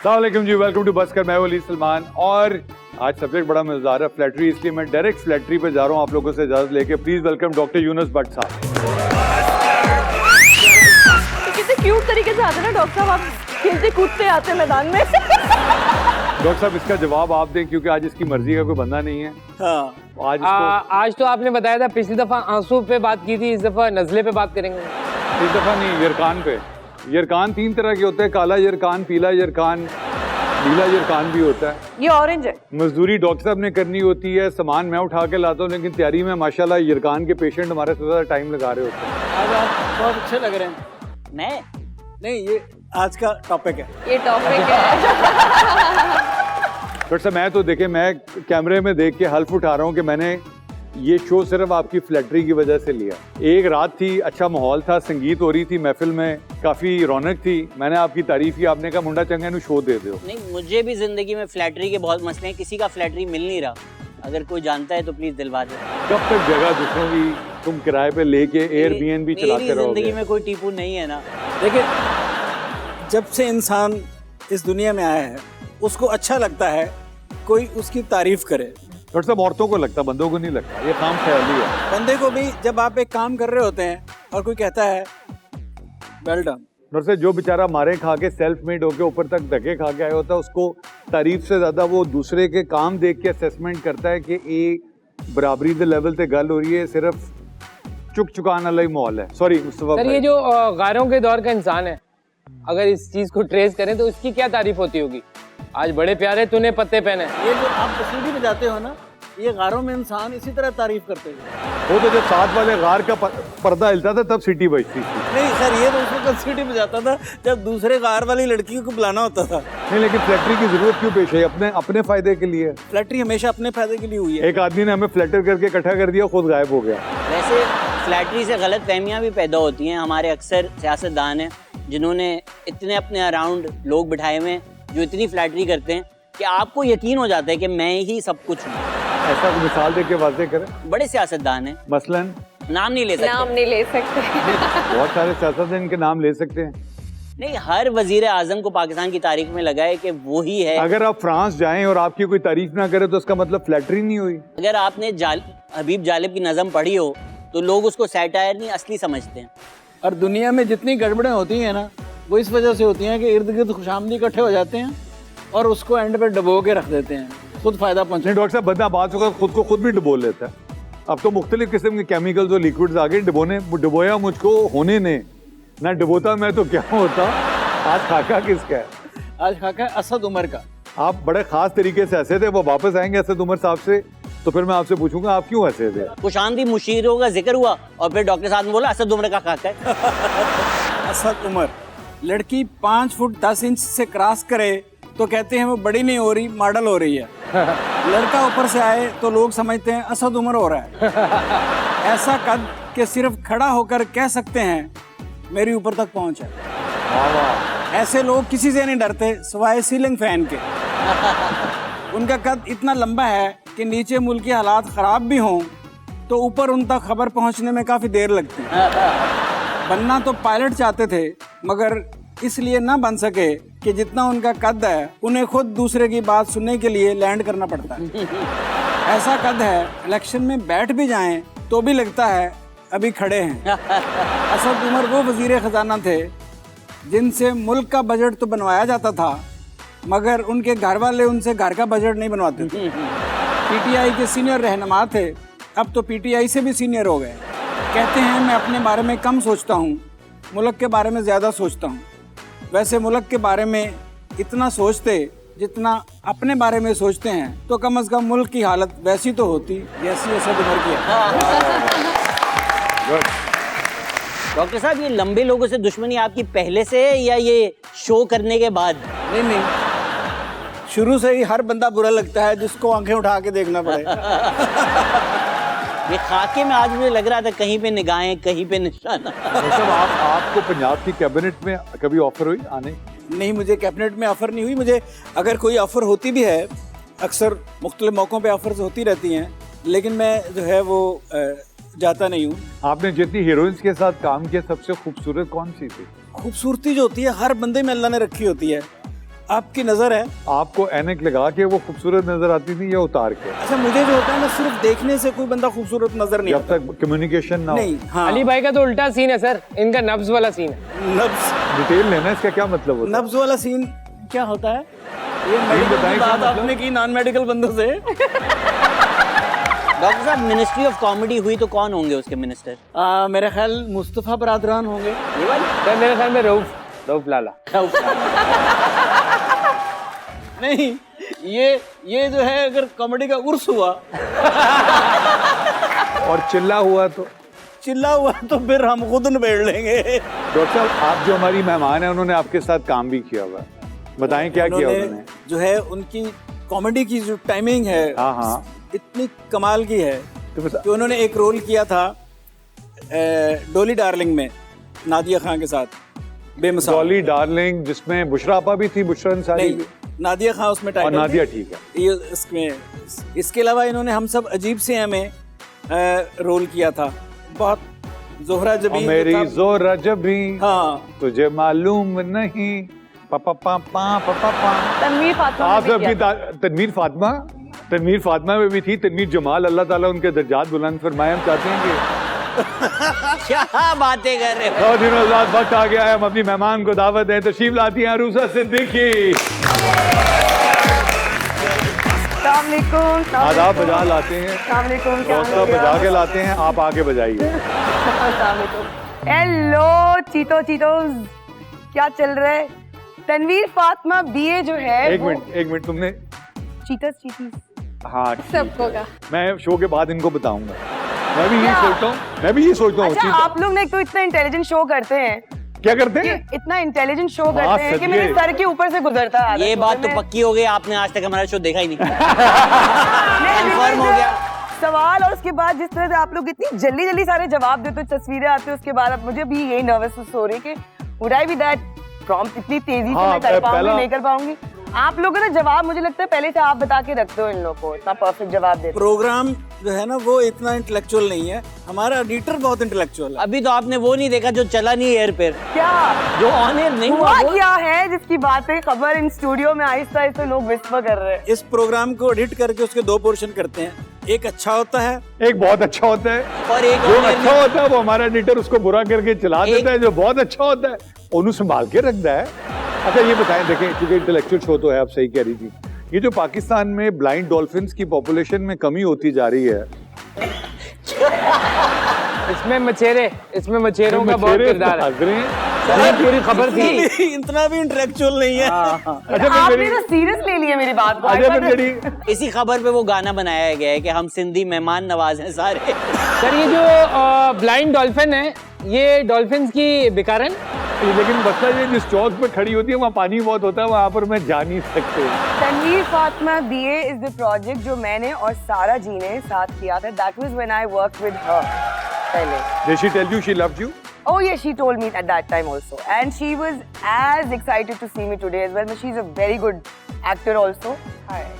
अस्सलाम वालेकुम जी, welcome to बस कर। मैं वली सलमान और आज सब्जेक्ट बड़ा मजेदार है, फ्लैटरी, इसलिए मैं डायरेक्ट फ्लैटरी पे जा रहा हूँ आप लोगों से इजाजत लेके। Please welcome doctor Yunus Bhatt साहब। कितने क्यूट तरीके से आते हैं ना डॉक्टर साहब, आप खेलते कूदते आते हैं मैदान में। डॉक्टर साहब इसका जवाब आप दें, क्योंकि आज इसकी मर्जी का कोई बंदा नहीं है। हाँ। आज तो आपने बताया था, पिछली दफा आंसू पे बात की थी, इस दफा नजले पे बात करेंगे। इस दफा नहीं, यरकान पे। यरकान 3 तरह के होते हैं, काला यरकान, पीला यरकान, नीला यरकान भी होता है। ये ऑरेंज है। मजदूरी डॉक्टर साहब ने करनी होती है, सामान मैं उठा के लाता हूँ, लेकिन तैयारी में माशाल्लाह यरकान के पेशेंट हमारे से ज्यादा टाइम लगा रहे होते हैं। आज आप बहुत अच्छे लग रहे हैं। मैं नहीं, ये आज का टॉपिक है। ये टॉपिक है। डॉक्टर साहब मैं तो देखे, मैं कैमरे में देख के हल्फ उठा रहा हूँ कि मैंने ये शो सिर्फ आपकी फ्लैटरी की वजह से लिया। एक रात थी, अच्छा माहौल था, संगीत हो रही थी महफिल में, काफी रौनक थी, मैंने आपकी तारीफ की, आपने कहा मुंडा चंगा नू शो दे दो। नहीं, मुझे भी जिंदगी में फ्लैटरी के बहुत मसले हैं, किसी का फ्लैटरी मिल नहीं रहा। अगर कोई जानता है तो प्लीज दिलवा दे। कब तक जगह दूसरों की तुम किराए पे लेके एयरबीएनबी चलाते रहोगे? जिंदगी में कोई टीपू नहीं है ना। देखिए, जब से इंसान इस दुनिया में आया है उसको अच्छा लगता है कोई उसकी तारीफ करे। डॉक्टर साहब औरतों को लगता, बंदों को नहीं लगता, ये काम ख्याली है। बंदे को भी जब आप एक काम कर रहे होते हैं और कोई कहता है वेल डन। डॉक्टर साहब जो बेचारा मारे खा के सेल्फ मेड होके ऊपर तक धक्के खा के आया होता है, उसको तारीफ से ज्यादा वो दूसरे के काम देख के असेसमेंट करता है कि ये बराबरी दे लेवल पे गल हो रही है, सिर्फ चुक चुकान वाला ही माहौल है। सॉरी मुस्तफा सर, ये जो गारों के दौर का इंसान है, अगर इस चीज को ट्रेस करें तो इसकी क्या तारीफ होती होगी? आज बड़े प्यारे तूने पत्ते पहने। ये जो आप बसूली में जाते हो ना, ये गारों में इंसान इसी तरह तारीफ करते हैं। वो तो जब साथ वाले गार का पर्दा हिलता था तब सीटी बजती थी। नहीं सर, ये तो उसको सिटी में जाता था जब दूसरे गार वाली लड़की को बुलाना होता था। नहीं, लेकिन फ्लैटरी की जरूरत क्यों पेश है? अपने फायदे के लिए। फ्लैटरी हमेशा अपने फायदे के लिए हुई है। एक आदमी ने हमें फ्लैटर करके इकट्ठा कर दिया, खुद गायब हो गया। वैसे फ्लैटरी से गलत फहमियाँ भी पैदा होती हैं। हमारे अक्सर सियासतदान हैं जिन्होंने इतने अपने अराउंड लोग बिठाए हुए हैं जो इतनी फ्लैटरी करते हैं कि आपको यकीन हो जाता है कि मैं ही सब कुछ हूँ। ऐसा कोई मिसाल दे के वाजे करें। बड़े सियासतदान हैं, मसलन नाम नहीं ले सकते। नाम नहीं ले सकते। बहुत सारे सियासतदान इनके नाम ले सकते हैं। नहीं, हर वजीर आजम को पाकिस्तान की तारीख में लगा है कि वो ही है। अगर आप फ्रांस जाएं और आपकी कोई तारीफ ना करे तो उसका मतलब फ्लैटरी नहीं हुई। अगर आपने हबीब जालिब की नज़म पढ़ी हो तो लोग उसको सैटायर नहीं असली समझते हैं। और दुनिया में जितनी गड़बड़ें होती हैं ना, वो इस वजह से होती हैं कि इर्द गिर्द खुशामदी इकट्ठे हो जाते हैं और उसको एंड पे डबो के रख देते हैं, खुद फायदा पहुंचे। डॉक्टर साहब बंदा बात होगा खुद को खुद भी डुबो लेता है। अब तो मुख्तलिफ किस्म के केमिकल्स और लिक्विड्स आ गए, डुबोया मुझको होने ने, ना डुबोता मैं तो क्या होता। आज खाका किसका है? आज खाका असद उमर का। आप बड़े खास तरीके से हंसे थे, वो वापस आएंगे असद उमर साहब से तो फिर मैं आपसे पूछूंगा आप क्यों हंसे थे। खुशामदी मुशीरों का जिक्र हुआ और फिर डॉक्टर साहब ने बोला असद उमर का खाका है। असद उमर, लड़की 5 फुट 10 इंच से क्रॉस करे तो कहते हैं वो बड़ी नहीं हो रही, मॉडल हो रही है। लड़का ऊपर से आए तो लोग समझते हैं असद उमर हो रहा है। ऐसा कद के सिर्फ खड़ा होकर कह सकते हैं मेरी ऊपर तक पहुंच है। ऐसे लोग किसी से नहीं डरते सिवाय सीलिंग फैन के। उनका कद इतना लंबा है कि नीचे मुल्क के हालात खराब भी हों तो ऊपर उन तक खबर पहुंचने में काफी देर लगती है। बनना तो पायलट चाहते थे, मगर इसलिए ना बन सके कि जितना उनका कद है उन्हें खुद दूसरे की बात सुनने के लिए लैंड करना पड़ता है। ऐसा कद है इलेक्शन में बैठ भी जाएं तो भी लगता है अभी खड़े हैं। असद उमर वो वजीर खजाना थे जिनसे मुल्क का बजट तो बनवाया जाता था, मगर उनके घर वाले उनसे घर का बजट नहीं बनवाते थे। पीटीआई के सीनियर रहनुमा थे, अब तो पीटीआई से भी सीनियर हो गए। कहते हैं मैं अपने बारे में कम सोचता हूँ, मुल्क के बारे में ज़्यादा सोचता हूँ। वैसे मुल्क के बारे में इतना सोचते जितना अपने बारे में सोचते हैं तो कम से कम मुल्क की हालत वैसी तो होती जैसी असद उमर की है। डॉक्टर साहब, ये लंबे लोगों से दुश्मनी आपकी पहले से है या ये शो करने के बाद? नहीं, शुरू से ही हर बंदा बुरा लगता है जिसको आंखें उठा के देखना पड़े। ये खाके में आज मुझे लग रहा था कहीं पे निगाहें कहीं पे निशाना। मतलब आपको पंजाब की कैबिनेट में कभी ऑफर हुई आने? नहीं, मुझे कैबिनेट में ऑफर नहीं हुई। मुझे अगर कोई ऑफर होती भी है, अक्सर मुख्तलिफ मौक़ों पे ऑफर्स होती रहती हैं, लेकिन मैं जो है वो जाता नहीं हूँ। आपने जितनी हीरोइंस के साथ काम किया सबसे खूबसूरत कौन सी थी? खूबसूरती जो होती है हर बंदे में अल्लाह ने रखी होती है। आपकी नजर है। आपको ऐनक लगा के वो खूबसूरत नजर आती थी या उतार के? अच्छा, मुझे जो होता है ना, सिर्फ देखने से कोई बंदा खूबसूरत नजर नहीं जब आता। तक कम्युनिकेशन ना हो। नहीं, हाँ, अली भाई का तो उल्टा सीन है सर, इनका नब्ज वाला सीन है। नब्ज डिटेल लेना, इसका क्या मतलब होता है? नब्ज वाला सीन क्या होता है? ये मेडिकल बताएं की क्या बात मतलब? आपने की नॉन मेडिकल बंदों से। डॉक्टर साहब, मिनिस्ट्री ऑफ कॉमेडी हुई तो कौन होंगे उसके मिनिस्टर? मेरा ख्याल मुस्तफा बरादरान होंगे। ये वाली? सर मेरे ख्याल में रऊफ लाला। नहीं, ये जो है, अगर कॉमेडी का उर्स हुआ और चिल्ला हुआ तो? चिल्ला हुआ तो फिर हम खुद निबेड़ लेंगे। डॉक्टर साहब, आप जो हमारी मेहमान है, उन्होंने आपके साथ काम भी किया हुआ है, बताएं क्या किया उन्होंने? जो है उनकी कॉमेडी की जो टाइमिंग है, हाँ हाँ, इतनी कमाल की है तो बता- कि उन्होंने एक रोल किया था डोली डार्लिंग में नादिया खान के साथ, बेमिसाल। डॉली डार्लिंग, जिसमें बुशरा आपा भी थी, बुशरा अंसारी नहीं, भी, नादिया खान उसमें और टाइटल नादिया, थी। ठीक है। ये इसके अलावा इन्होंने हम सब अजीब से हमें रोल किया था, बहुत जोहरा जबी और मेरी जोरा जबी, हाँ, तुझे मालूम नहीं, पापा पापा पापा। तनवीर फातिमा आप ने भी सब किया की तनवीर फातिमा में भी थी, तनवीर जमाल, अल्लाह ताला उनके दर्जात बुलंद फरमाए। हम चाहते हैं कि क्या बातें कर रहे हो? बहुत दिनों बाद वक्त आ गया है, हम अपनी मेहमान को दावत दें। तशरीफ लाती हैं अरूसा सिद्दीकी। अस्सलामुअलैकुम। आदाब बजा लाते हैं, अस्सलामुअलैकुम। क्या हाल दोस्तों है? बजा के लाते हैं, आप आगे बजाइए। अस्सलामुअलैकुम। हेलो चीतोज, क्या चल रहा है? तनवीर फातिमा बीए जो है एक मिनट, तुमने चीतीज हाँ ठीक सबको है। का। मैं शो के बाद इनको बताऊंगा। मैं भी यही क्या? सोचता हूँ। अच्छा, आप लोग ने तो इतना इंटेलिजेंट शो करते हैं, क्या करते हैं? इतना इंटेलिजेंट शो वाह, करते हैं कि मेरे सदिये। सर के ऊपर से गुजरता है। ये बात तो पक्की हो गई, आपने आज तक हमारा शो देखा ही नहीं। नहीं, कन्फर्म हो गया। सवाल, और उसके बाद जिस तरह से आप लोग इतनी जल्दी जल्दी सारे जवाब देते हो, तस्वीरें आती है, उसके बाद अब मुझे भी यही नर्वसनेस हो रही है कि would I be that prompt इतनी तेजी से हाँ, मैं कर पाऊंगी, पहला- नहीं कर पाऊंगी। आप लोगों ने जवाब, मुझे लगता है पहले से आप बता के रखते हो इन लोगों को, इतना परफेक्ट जवाब देते हो। प्रोग्राम जो है ना, वो इतना इंटेलेक्चुअल नहीं है, हमारा एडिटर बहुत इंटेलेक्चुअल है। अभी तो आपने वो नहीं देखा जो चला नहीं एयर पे, क्या जो ऑन एयर नहीं हुआ हुआ वो। क्या है जिसकी बातें खबर इन स्टूडियो में आहिस्ता आहिस्ता लोग विस्पर कर रहे हैं? इस प्रोग्राम को एडिट करके उसके दो पोर्शन करते हैं, एक अच्छा होता है, एक बहुत अच्छा होता है, और एक जो on air अच्छा होता है वो हमारा एडिटर उसको बुरा करके चला देता है, जो बहुत अच्छा होता है उन्हें संभाल के रखता है। अच्छा ये बताएं, देखें, क्योंकि इंटेलेक्चुअल शो तो है, आप सही कह रही थी, ये जो पाकिस्तान में ब्लाइंड डॉल्फिन्स की पॉपुलेशन में कमी होती जा रही है, इसमें मचेरों का बहुत मछेरे किरदार है। हंस रहे हैं। सर पूरी खबर थी। इतना भी इंटेलेक्चुअल नहीं है। अच्छा फिर आपने मेरी तो सीरियस ले लिया मेरी बात को। अच्छा फिर मेरी इसी खबर पे वो गाना बनाया गया है कि हम सिंधी मेहमान नवाज हैं सारे। सर ये जो ब्लाइंड डॉल्फिन है, ये डॉल्फिन्स की बिकारन। लेकिन मसला ये, जिस चौक पे खड़ी होती है वहाँ पानी बहुत होता है, वहाँ पर मैं जा नहीं सकते। Tanveer Fatima BA is the project जो मैंने और सारा जी ने साथ किया था। That was when I worked with her पहले। Did she tell you she loved you? Oh yeah, she told me at that time also, and she was as excited to see me today as well. But she's a very good actor also.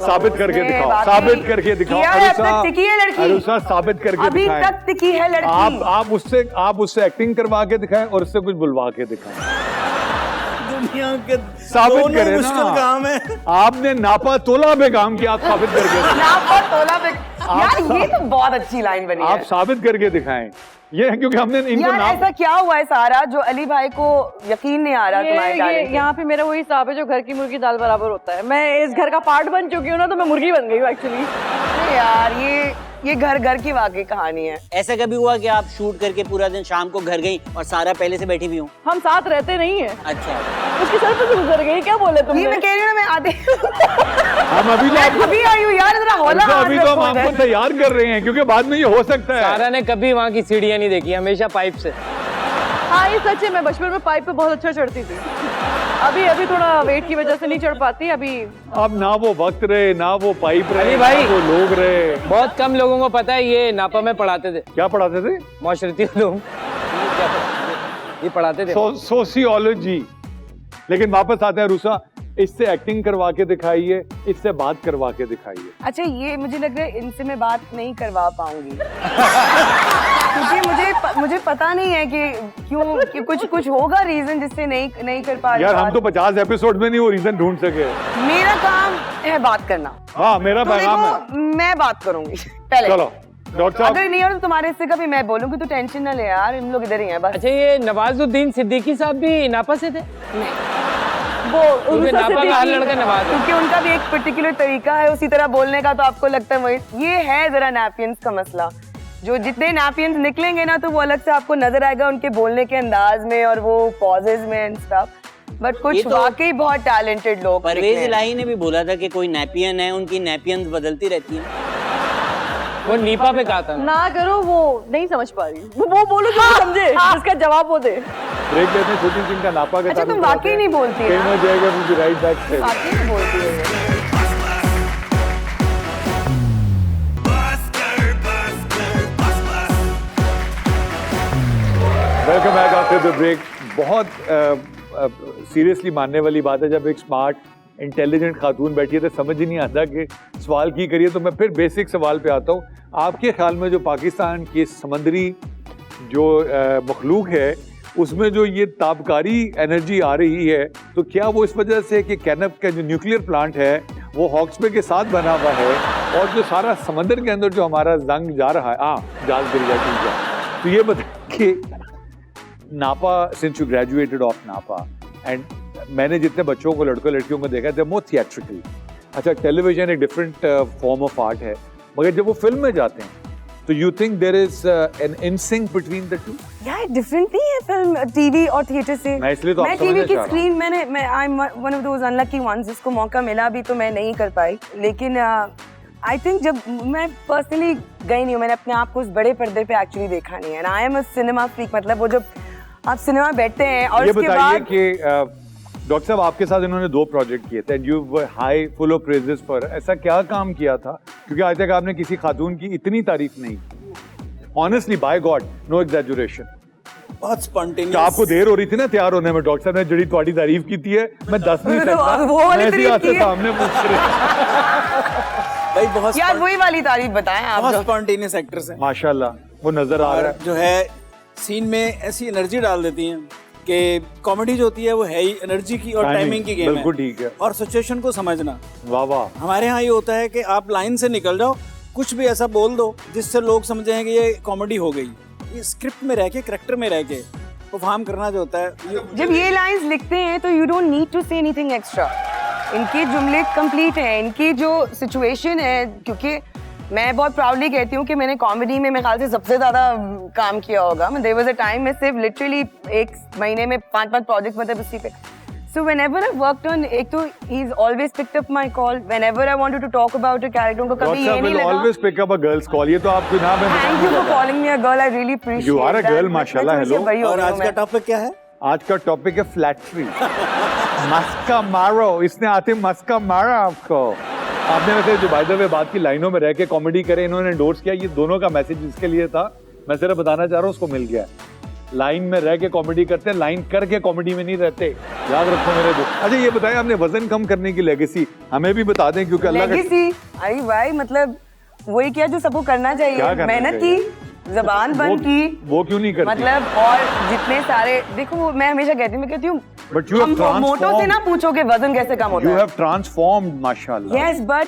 साबित करके उसने दिखाओ, वाकई साबित करके दिखाओ। किया है, अब तक टिकी है लड़की। अरुसा साबित करके अभी दिखाएं। तक टिकी है लड़की। आप उससे एक्टिंग करवा के दिखाएं और उससे कुछ बुलवा के दिखाएं। दुनिया के साबित दोनों करें मुश्किल ना। काम है। आपने नापा तोला पे काम किया, आप साबित करके दिखाएं। नापा तोला पे। यार ये तो बहुत अच्छी लाइन बनी आप है। साबित करके दिखाएं। ये है क्योंकि हमने इनको यार नाप ऐसा क्या हुआ है सारा जो अली भाई को यकीन नहीं आ रहा तुम्हारे ये talent पे? यहाँ पे मेरा वही हिसाब है जो घर की मुर्गी दाल बराबर होता है। मैं इस घर का पार्ट बन चुकी हूँ ना, तो मैं मुर्गी बन गई हूँ एक्चुअली। अरे यार ये घर की वाकई कहानी है। ऐसा कभी हुआ कि आप शूट करके पूरा दिन शाम को घर गई और सारा पहले से बैठी भी हूँ? हम साथ रहते नहीं है, अच्छा, उसके सर पे से गुजर गई। क्या बोले ये तुमने? मैं कह रही हूँ ना, मैं आधे हम अभी तो आपको अभी आई हूँ यार, जरा हौला हाथ अभी तो हम रखो आपको इधर। तैयार कर रहे हैं क्योंकि बाद में ये हो सकता है। सारा ने कभी वहाँ की सीढ़ियाँ नहीं देखी, हमेशा पाइप से। हाँ ये सच है, मैं बचपन में पाइप पे बहुत अच्छा चढ़ती थी। अभी थोड़ा वेट की वजह से नहीं चढ़ पाती अभी। अब ना वो वक्त रहे, ना वो पाइप रहे, अली भाई। ना वो लोग रहे। बहुत कम लोगों को पता है ये नापा में पढ़ाते थे, क्या पढ़ाते थे? माशरती लोग। ये पढ़ाते थे। सोशियोलॉजी। लेकिन वापस आते हैं रूसा, इससे एक्टिंग करवा के दिखाइए, इससे बात करवा के दिखाइए। अच्छा, ये मुझे लग रहा है इनसे मैं बात नहीं करवा पाऊंगी क्योंकि मुझे पता नहीं है कि क्यों, कि कुछ होगा रीजन जिससे नहीं कर पा रही। यार हम बात। तो 50 एपिसोड में नहीं वो रीजन ढूंढ सके। मेरा काम है बात करना। हाँ मेरा तो पैगाम है। देखो, मैं बात करूंगी पहले। चलो डॉक्टर साहब, अगर नहीं हो तो तुम्हारे हिस्से का भी मैं बोलूंगी, तो टेंशन ना ले यार, हम लोग इधर ही हैं बस। अच्छा, ये नवाजुद्दीन सिद्दीकी साहब भी नापा से थे? वो क्योंकि नापा का हर लड़का नवाज है। क्योंकि उनका भी एक पर्टिकुलर तरीका है उसी तरह बोलने का, तो आपको लगता है वही ये है जरा नैपियंस का मसला। जो जितने नैपियंस निकलेंगे ना तो वो अलग से आपको नजर आएगा उनके बोलने के अंदाज में और वो पॉजेज में एंड स्टफ। बट ये कुछ तो वाकई बहुत टैलेंटेड लोग परवेज निकले हैं। इलाही ने भी बोला था कि कोई नैपियन है, उनकी नैपियंस बदलती रहती हैं। वो नीपा पे कहा था ना। ना करो, वो नहीं समझ पा रही। वो बोलो जो समझे, जिसका जवाब वो दे। ब्रेक लेते हैं, छोटी सिंह का नापा के अच्छा, तारुफ तुम कराते वाकई हैं। नहीं बोलती है कहीं ना? हो जाएगा we'll be right back से। वाकई नहीं बोलती है ये। Welcome back after the break. बहुत सीरियसली मानने वाली बात है, जब एक स्मार्ट इंटेलिजेंट खातून बैठी है तो समझ ही नहीं आता कि सवाल की करिए। तो मैं फिर बेसिक सवाल पे आता हूँ। आपके ख्याल में जो पाकिस्तान की समंदरी जो मखलूक है उसमें जो ये ताबकारी एनर्जी आ रही है, तो क्या वो इस वजह से कि कैनप का जो न्यूक्लियर प्लांट है वो हॉक्स बे के साथ बना हुआ है, और जो सारा समंदर के अंदर जो हमारा जंग जा रहा है, जहाज गिर गया, ठीक है। तो ये बताइए कि NAPA, since you graduated of NAPA, and मैंने जितने बच्चों को, लड़कों लड़कियों को देखा, दे मोर थिएट्रिकल। अच्छा, टेलीविजन एक डिफरेंट फॉर्म ऑफ आर्ट है, मगर जब वो फिल्म में जाते हैं तो you think there is an in sync between the two? यार डिफरेंट नहीं है फिल्म, टीवी और थिएटर से। मैं इसलिए तो आप मैं समझना टीवी की चाह रहा हूं। Screen I am one of those unlucky ones जिसको मौका मिला भी तो मैं नहीं कर पाई। लेकिन आई थिंक जब मैं पर्सनली गई नहीं हूँ, मैंने अपने आप को उस बड़े पर्दे पे एक्चुअली देखा नहीं है। And I am a cinema freak, मतलब वो जब आप सिनेमा बैठते हैं और ये उसके बताइए बाद कि डॉक्टर साहब आपके साथ इन्होंने 2 प्रोजेक्ट किए थे, you were high full of praises for, ऐसा क्या काम किया था? क्योंकि आज तक आपने किसी खातून की इतनी तारीफ नहीं की। Honestly, by god, no exaggeration. बहुत स्पॉन्टेनियस। क्या आपको देर हो रही थी ना तैयार होने में? डॉक्टर साहब ने जड़ी तुम्हारी तारीफ की थी है, मैं 10 नहीं सकता, वो वाली मैं ऐसे ही तारीफ आपसे की है। सामने पूछ रहे। भाई बहुत यार वही वाली तारीफ बताएं आप। बहुत जो स्पॉन्टेनियस एक्ट्रेस है, माशाल्लाह, वो नजर आ रहा और है। जो है सीन में ऐसी एनर्जी डाल देती हैं कि कॉमेडी जो होती है वो है ही एनर्जी की और टाइमिंग की गेम है। बिल्कुल ठीक है। और सिचुएशन को समझना। वाह वाह। हमारे यहाँ ये होता है कि आप लाइन से निकल जाओ, कुछ भी ऐसा बोल दो जिससे लोग समझें कि ये कॉमेडी हो गई। ये स्क्रिप्ट में रह के, करैक्टर में रह के परफॉर्म करना जो होता है, जब ये लाइंस लिखते हैं तो you don't need to say anything extra. इनके जुमले कंप्लीट हैं, इनकी जो सिचुएशन है, क्योंकि मैं बहुत प्राउडली कहती हूँ कि मैंने कॉमेडी में मेरे ख्याल से सबसे ज़्यादा काम किया होगा। देयर वाज अ टाइम में सिर्फ लिटरली 1 महीने में 5 प्रोजेक्ट मतलब उसी पे। So whenever I worked on, एक तो he's always picked up my call whenever I wanted to talk about a character, उनको कभी ये नहीं लगा। always pick up a girl's call, ये तो आपके नाम है। Thank you for calling me a girl, I really appreciate You are a that. girl, मैं माशाल्लाह, थोड़ी सी hello। बड़ी हो और रही आज हूँ का मैं। टॉपिक क्या है? आज का टॉपिक है फ्लैटरी। मस्का मारो, इसने आते मस्का मारा आपको। आपने वैसे जो बाय द वे बात की लाइनों में रह के कॉमेडी करे, इन्होंने एंडोर्स किया, ये दोनों का मैसेज इसके लिए था। मैं सिर्फ बताना चाह रहा हूँ, उसको मिल गया। लाइन में रह के कॉमेडी करते हैं, लाइन करके कॉमेडी में नहीं रहते, याद रखो मेरे दोस्त। अच्छा ये बताएं, आपने वजन कम करने की लेगेसी हमें भी बता दें, क्योंकि अल्लाह का लेगेसी, अरे भाई मतलब वही किया जो सबको करना क्या चाहिए। करना मेहनत चाहिए? की, जबान बंद की, वो क्यों नहीं करती? मतलब और जितने सारे देखो, वो मैं हमेशा कहती हूँ, मैं कहती हूँ But you have हम मोटो से transformed. ना पूछो कि वजन कैसे कम होता You है। have transformed, माशाल्लाह। Yes, but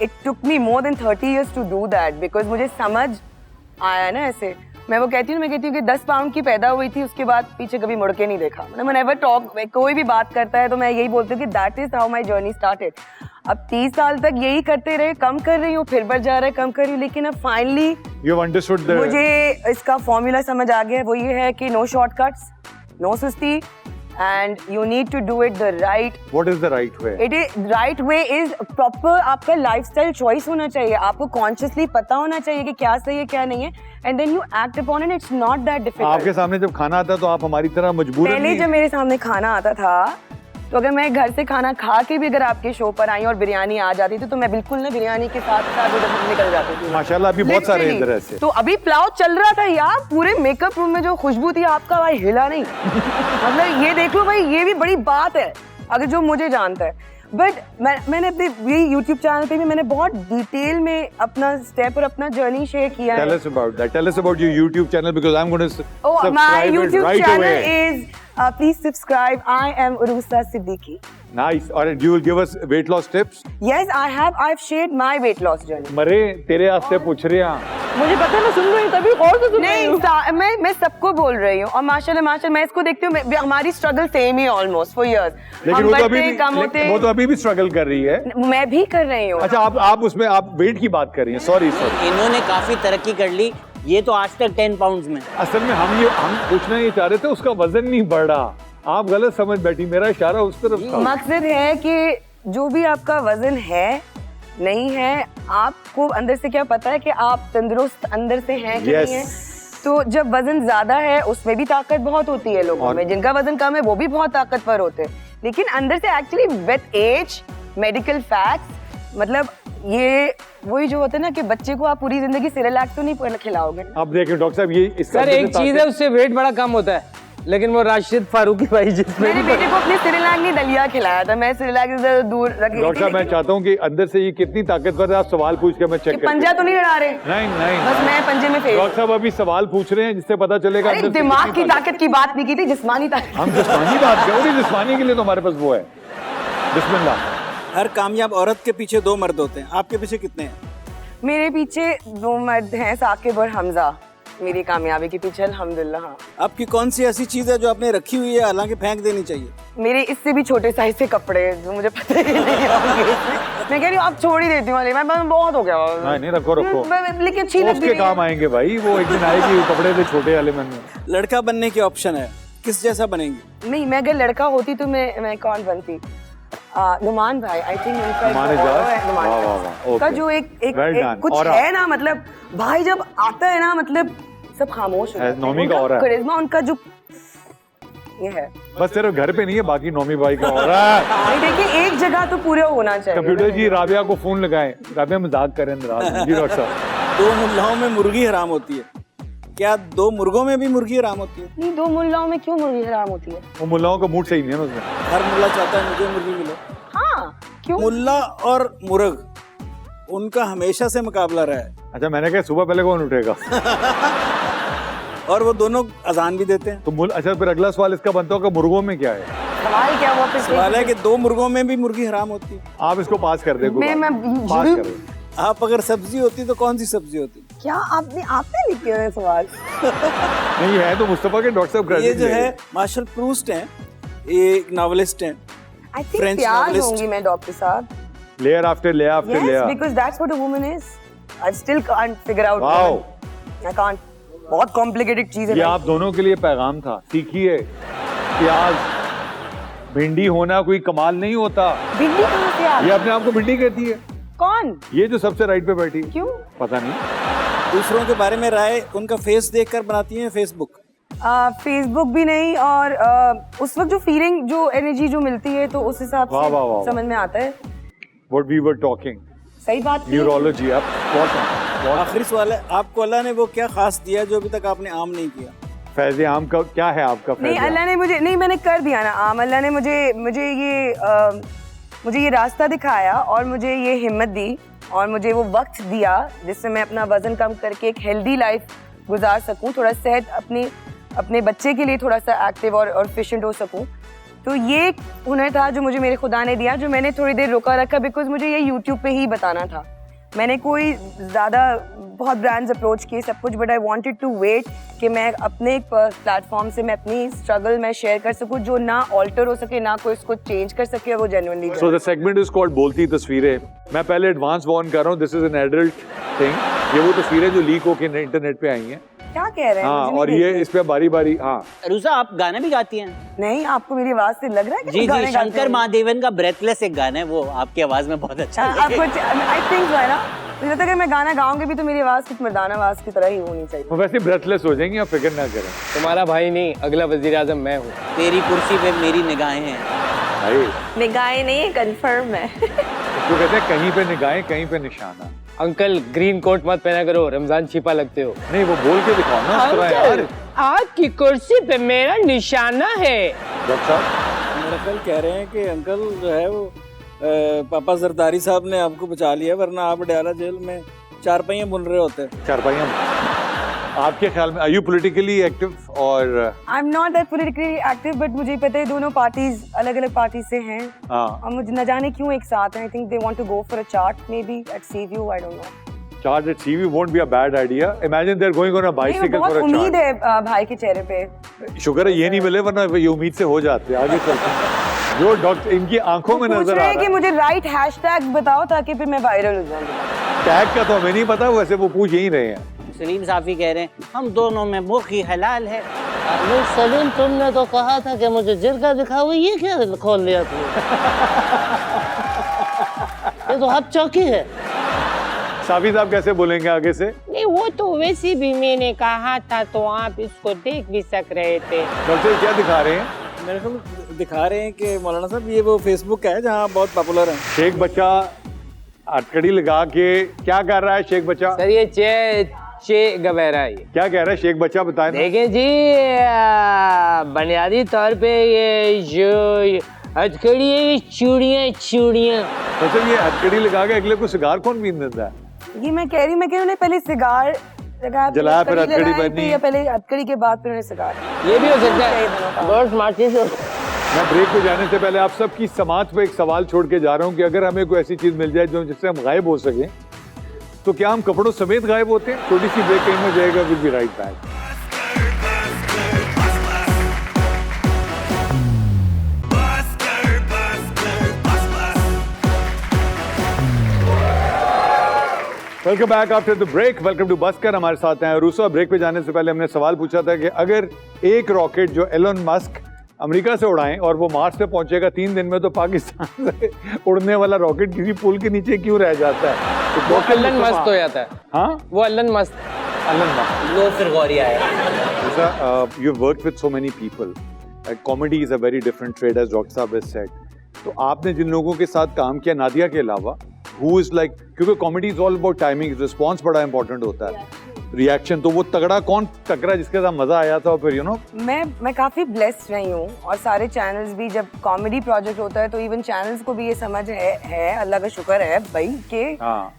it took me more than 30 years to do that because मुझे समझ आया ना ऐसे। मैं वो कहती हूँ, मैं कहती हूँ कि 10 पाउंड की पैदा हुई थी, उसके बाद पीछे कभी मुड़ के नहीं देखा। मतलब whenever talk, कोई भी बात करता है तो मैं यही बोलती हूँ कि that is how my journey started। अब 30 साल तक यही करते रहे, कम कर रही हूँ, फिर बढ़ जा रहा है, कम कर रही हूँ, लेकिन अब finally You have understood the मुझे इसका फॉर्मूला समझ आ गया है। वो ये है कि नो शॉर्टकट्स, नो सुस्ती, and you need to do it the right. What is the right way? It is right way is proper, आपका लाइफस्टाइल चॉइस होना चाहिए, आपको कॉन्शियसली पता होना चाहिए कि क्या सही है क्या नहीं है, and then you act upon it. It's not that difficult. आपके सामने जब खाना आता है तो आप हमारी तरह मजबूर पहले जब मेरे सामने खाना आता था तो अगर मैं घर से खाना खा के भी अगर आपके शो पर आई और बिरयानी आ जाती थी तो मैं बिल्कुल ना बिरयानी के साथ साथ उधर निकल जाती थी। माशाल्लाह अभी बहुत सारे Literally। इधर ऐसे। तो अभी पुलाव चल रहा था यार, पूरे मेकअप रूम में जो खुशबू थी आपका भाई हिला नहीं। मतलब ये देख लो भाई, ये भी बड़ी बात है। अगर जो मुझे जानता है। बट मैंने अपने ये यूट्यूब चैनल पे भी मैंने बहुत डिटेल में अपना स्टेप और अपना जर्नी शेयर किया है। Tell us about that. Tell us about your YouTube channel because I'm going to Oh, my subscribe it YouTube right channel away. is please subscribe. I am Urusa Siddiqui. Nice. Alright, you will give us weight loss tips. Yes, I've shared my weight loss journey. मरे तेरे वास्ते पूछ रहे हैं। मुझे पता है, मैं सुन रही हूँ तभी और से सुन रही हूँ। नहीं, मैं सबको बोल रही हूँ और माशाल्लाह मैं इसको देखती हूँ, हमारी struggle same he almost for years. लेकिन वो तो अभी भी स्ट्रगल कर रही है। मैं भी कर रही हूँ। अच्छा, आप उसमें आप वेट की बात कर रही हैं। सॉरी। इन्होंने काफी तरक्की कर ली, ये तो आज तक 10 पाउंड्स में। असल में हम पूछना ये चाह रहे थे, उसका वजन नहीं बढ़ रहा। आप गलत समझ बैठी, मेरा इशारा उस तरफ था। मकसद है कि जो भी आपका वजन है नहीं है, आपको अंदर से क्या पता है कि आप तंदुरुस्त अंदर से हैं कि नहीं है। तो जब वजन ज्यादा है उसमें भी ताकत बहुत होती है लोगों में, जिनका वजन कम है वो भी बहुत ताकतवर होते हैं, लेकिन अंदर से actually with as medical facts, मतलब ये वही जो होता है ना कि बच्चे को आप पूरी जिंदगी सिरेलैक तो नहीं खिलाओगे। अब देखिए डॉक्टर साहब, ये इसका सर एक चीज है, उससे वेट बड़ा कम होता है, लेकिन वो राशिद फारूकी भाई जिसमें मेरे बेटे को अपने सिरेलैक नहीं दलिया खिलाया था, मैं सिरेलैक से दूर रख रही डॉक्टर साहब, मैं चाहता हूँ कि अंदर से ये कितनी ताकतवर है, आप सवाल पूछ के मैं चेक करूँ। पंजा तो नहीं लड़ा रहे? नहीं बस मैं पंजे में फेल। डॉक्टर साहब अभी सवाल पूछ रहे हैं जिससे पता चलेगा। अरे दिमाग की ताकत की बात नहीं की थी, जिस्मानी ताकत। हम जिस्मानी बात कर रहे हैं, जिस्मानी के लिए तो हमारे पास वो है। बिस्मिल्लाह। हर कामयाब औरत के पीछे 2 मर्द होते हैं, आपके पीछे कितने हैं? मेरे पीछे 2 मर्द हैं, साकिब और हमजा, मेरी कामयाबी के पीछे अल्हम्दुलिल्लाह। आपकी कौन सी ऐसी चीज है जो आपने रखी हुई है हालांकि फेंक देनी चाहिए? मेरे इससे भी छोटे साइज से कपड़े जो मुझे पता ही नहीं होंगे। मैं कह रही हूँ आप छोड़ ही देती हूँ, मैं बहुत हो गया। नहीं रखो लेकिन अच्छी लगती उसके काम आएंगे भाई, वो एक दिन आएगी। वो कपड़े थे छोटे वाले में। लड़का बनने के ऑप्शन है, किस जैसा बनेंगी? नहीं, मैं अगर लड़का होती तो मैं कौन बनती? नुमान भाई, आई थिंक उनका जो एक कुछ है ना, मतलब भाई जब आता है ना, मतलब सब खामोश हो जाते हैं। नौमी का हो रहा है करिश्मा उनका जो ये है, बस सिर्फ घर पे नहीं है, बाकी नौमी भाई का हो रहा है। देखिए एक जगह तो पूरा होना चाहिए। कंप्यूटर जी राबिया को फोन लगाएं, राबिया मजाक करें नाराज। जी डॉक्टर साहब, 2 मुल्लाओं में मुर्गी हराम होती है, क्या 2 मुर्गों में भी मुर्गी हराम होती है? नहीं, 2 मुल्लाओं में क्यों मुर्गी हराम होती है? वो मुल्लाओं का मूड सही नहीं है ना उसमें। हर मुल्ला चाहता है मुझे मुर्गी मिले। हाँ, क्यों? मुल्ला और मुर्ग, उनका हमेशा से मुकाबला रहा है। अच्छा, मैंने कहा सुबह पहले कौन उठेगा। और वो दोनों अजान भी देते हैं। तो अच्छा, फिर अगला सवाल इसका बनता होगा मुर्गों में क्या है? सवाल क्या हुआ? सवाल है कि 2 मुर्गों में भी मुर्गी हराम होती है। आप इसको पास कर दे। पास कर दे। आप अगर सब्जी होती तो कौन सी सब्जी होती? क्या आपने लिखे हुए सवाल? नहीं है तो मुस्तफा के डॉक्टर साहब। ये जो है मार्शल प्रूस्ट हैं, ये एक नॉवेलिस्ट हैं। आई थिंक प्याज होंगी मैं डॉक्टर साहब। Layer after layer after layer, because that's what a woman is. I still can't figure out. Wow. I can't. बहुत कॉम्प्लिकेटेड चीज है। ये आप दोनों के लिए पैगाम था, सीखिए। प्याज भिंडी होना कोई कमाल नहीं होता। भिंडी कहाँ से आ ये अपने आप को भिंडी कहती है। कौन? ये जो सबसे राइट पे बैठी। क्यों? पता नहीं। दूसरों के बारे में राय उनका फेस देखकर बनाती हैं, फेसबुक? फेसबुक भी नहीं, और उस वक्त जो फीलिंग, जो एनर्जी जो मिलती है, तो उस हिसाब से समझ में आता है। What we were talking. सही बात। न्यूरोलॉजी। आप आखिरी सवाल है, आपको अल्लाह ने वो क्या खास दिया जो अभी तक आपने आम नहीं किया? फैज़े आम का क्या है आपका? नहीं, अल्लाह ने मुझे, नहीं मैंने कर दिया ना आम। अल्लाह ने मुझे ये रास्ता दिखाया और मुझे ये हिम्मत दी और मुझे वो वक्त दिया जिससे मैं अपना वजन कम करके एक हेल्दी लाइफ गुजार सकूं, थोड़ा सेहत अपने बच्चे के लिए थोड़ा सा एक्टिव और एफिशिएंट हो सकूं। तो ये एक हुनर था जो मुझे मेरे खुदा ने दिया, जो मैंने थोड़ी देर रोका रखा बिकॉज मुझे ये यूट्यूब पे ही बताना था। मैंने कोई ज़्यादा बहुत ब्रांड्स अप्रोच किए सब कुछ, but I wanted to wait कि मैं अपने एक प्लेटफॉर्म से मैं अपनी स्ट्रगल मैं शेयर कर सकूं जो ना ऑल्टर हो सके, ना कोई इसको चेंज कर सके, वो genuinely. So the segment is called बोलती तस्वीरें। मैं पहले एडवांस वार्न कर रहा हूँ, this is an adult thing. ये वो तस्वीरें जो लीक होकर इंटरनेट पे आई हैं। क्या कह रहे हैं? हाँ, और ये इस पे बारी बारी। हाँ रूसा, आप गाना भी गाती हैं? नहीं, आपको मेरी आवाज से लग रहा है कि जी जी, शंकर महादेवन का ब्रेथलेस एक गाना है, वो आपकी आवाज में बहुत अच्छा है। आपको आई थिंक है ना, मुझे लगता है कि मैं गाना गाऊंगी भी तो मेरी आवाज कुछ मर्दाना आवाज की तरह ही होनी चाहिए। वो वैसे ब्रेथलेस हो जाएंगे, आप फिक्र ना करें। तुम्हारा भाई नहीं, अगला वजीर आजम मैं हूँ। तेरी कुर्सी पे मेरी निगाहें हैं। भाई निगाहें नहीं है, कंफर्म है। तो कहते हैं कहीं पे निगाहें कहीं पे निशाना। अंकल ग्रीन कोट मत पहना करो, रमजान छिपा लगते हो। नहीं, वो बोल के दिखाओ ना उस तरह यार। आपकी कुर्सी पे मेरा निशाना है। डॉक्टर साहब दरअसल कह रहे हैं कि अंकल जो है वो पापा जरदारी साहब ने आपको बचा लिया, वरना आप डयाला जेल में चारपाइयाँ बुन रहे होते। चारपाइयाँ। आपके ख्याल में आर यू पॉलिटिकली एक्टिव और? I am not that politically active, but मुझे पता है दोनों पार्टीज अलग अलग पार्टी से हैं। और मुझे न जाने क्यों एक साथ हैं। I think they want to go for a chart maybe at CV, I don't know. Charge at CV won't be a bad idea. Imagine they're going on a bicycle for a बहुत charge. उम्मीद है भाई के चेहरे पे। शुक्र है ये नहीं मिले, वरना ये उम्मीद से हो जाते। आगे चलते हैं। जो डॉक्टर इनकी आंखों में नजर आ रहा है कि मुझे राइट हैशटैग बताओ ताकि फिर मैं वायरल हो जाऊं। टैग का तो हमें नहीं पता, वैसे वो पूछ ही रहे हैं। सलीम साफी कह रहे हैं हम दोनों में मुर्गी हलाल है। अरे सलीम, तुमने तो कहा था कि मुझे जिरगा दिखाओ, ये क्या खोल लिया तुमने? ये तो हब चौकी है। साफी साहब कैसे बोलेंगे आगे से? नहीं, वो तो वैसे भी मैंने कहा था तो आप इसको देख भी सक रहे थे। डॉक्टर क्या दिखा रहे हैं? मेरे को दिखा रहे हैं कि मौलाना साहब ये वो फेसबुक है जहाँ बहुत पॉपुलर है। शेख बच्चा अटकड़ी लगा के क्या कर रहा है शेख बच्चा? सर ये चे गवैरा है। क्या कह रहा है शेख बच्चा, बताएं। देखें जी, बुनियादी तौर पे ये जो हथकड़ी है, ये चूड़ियाँ। मतलब ये हथकड़ी लगा के अगले को सिगार कौन पीने देता है? ये मैं कह रही उन्हें पहले सिगार लगाया, जलाया, फिर हथकड़ी पहनी, या पहले हथकड़ी के बाद फिर उन्हें सिगार। ये भी हो सकता है। बहुत स्मार्ट चीज है। मैं ब्रेक पे जाने से पहले आप सबकी समात पे एक सवाल छोड़ के जा रहा हूँ कि अगर हमें कोई ऐसी चीज मिल जाए जो जिससे हम गायब हो सके, तो क्या हम कपड़ों समेत गायब होते हैं? छोटी सी ब्रेक कहीं में जाएगा, will be right back. Welcome back after the break. Welcome to busker. हमारे साथ हैं रूसो। ब्रेक पे जाने से पहले हमने सवाल पूछा था कि अगर एक रॉकेट जो एलन मस्क अमेरिका से उड़ाएं और वो मार्स पे पहुंचेगा 3 दिन में, तो पाकिस्तान से उड़ने वाला रॉकेट किसी पुल के नीचे क्यों रह जाता है? तो वो अल्लन मस्त हो जाता है। हाँ, वो अल्लन मस्त। लो फिर गौरिया है। You work with so many people. Comedy is a very different trade, as doctor साहब हैज सेड। तो आपने जिन लोगों के साथ काम किया नादिया के अलावा, who is like, क्योंकि comedy is all about timing, response बड़ा इंपॉर्टेंट होता है, रिएक्शन। तो वो तगड़ा कौन टकरा जिसके साथ मजा आया था? और फिर मैं काफी ब्लेस्ड रही हूँ, और सारे चैनल्स भी जब कॉमेडी प्रोजेक्ट होता है तो इवन चैनल्स को भी ये समझ है अल्लाह का शुक्र है भाई के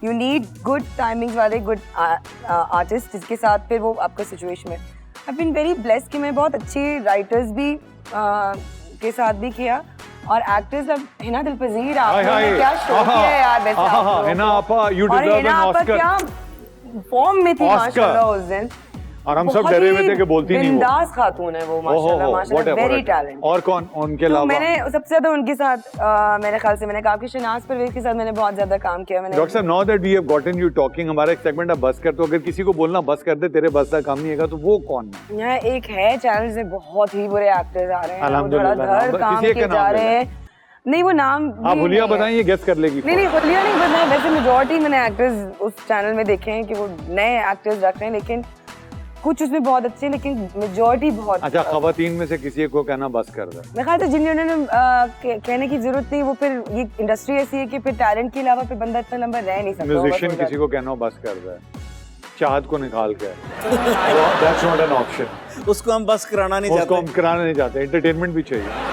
यू नीड गुड टाइमिंग्स वाले गुड आर्टिस्ट जिसके साथ फिर वो आपका सिचुएशन में। आई बीन वेरी ब्लेस्ड कि मैं बहुत अच्छे राइटर्स भी के साथ भी किया, और एक्टर्स। अब हिना दिलपजीर, आपने क्या शो किया है यार। वैसे हिना आपा, you deserve an Oscar। क्या फॉर्म में थी माशाल्लाह उस दिन, और हम सब डरे हुए थे कि बोलती नहीं। वो बिंदास खातून है वो माशाल्लाह, वेरी टैलेंट। और कौन उनके अलावा? मैंने सबसे ज्यादा उनके साथ मेरे ख्याल से मैंने कहा कि शनाज परवेज के साथ मैंने बहुत ज्यादा काम किया। मैंने डॉक्टर साहब, now that we have gotten you talking, हमारा एक सेगमेंट अब बस कर, तो अगर किसी को बोलना बस कर दे, तेरे बस का काम नहीं है, तो वो कौन है? यहाँ एक है चैनल से बहुत ही बुरे एक्टर्स आ रहे हैं, अल्हम्दुलिल्लाह, काम किए जा रहे हैं। नहीं वो नाम आप हुलिया बताइए, गेस कर लेगी। नहीं हुलिया नहीं बताया। वैसे मेजॉरिटी मैंने एक्टर्स उस चैनल में देखे हैं कि वो नए एक्टर्स रख रहे हैं, लेकिन कुछ उसमें बहुत अच्छे, लेकिन मेजॉरिटी बहुत। अच्छा, खवातीन में से किसी को कहना बस कर दे। मेरे ख्याल से जिन्होंने कहने की जरूरत नहीं, वो फिर ये इंडस्ट्री ऐसी है कि फिर टैलेंट के अलावा फिर बंदा इतना लंबा रह नहीं सकता। म्यूजिशियन किसी को कहना बस कर दे, चाहत को निकाल के, दैट्स नॉट एन ऑप्शन। उसको हम बस कराना नहीं चाहते। उसको हम कराना नहीं चाहते, एंटरटेनमेंट भी चाहिए।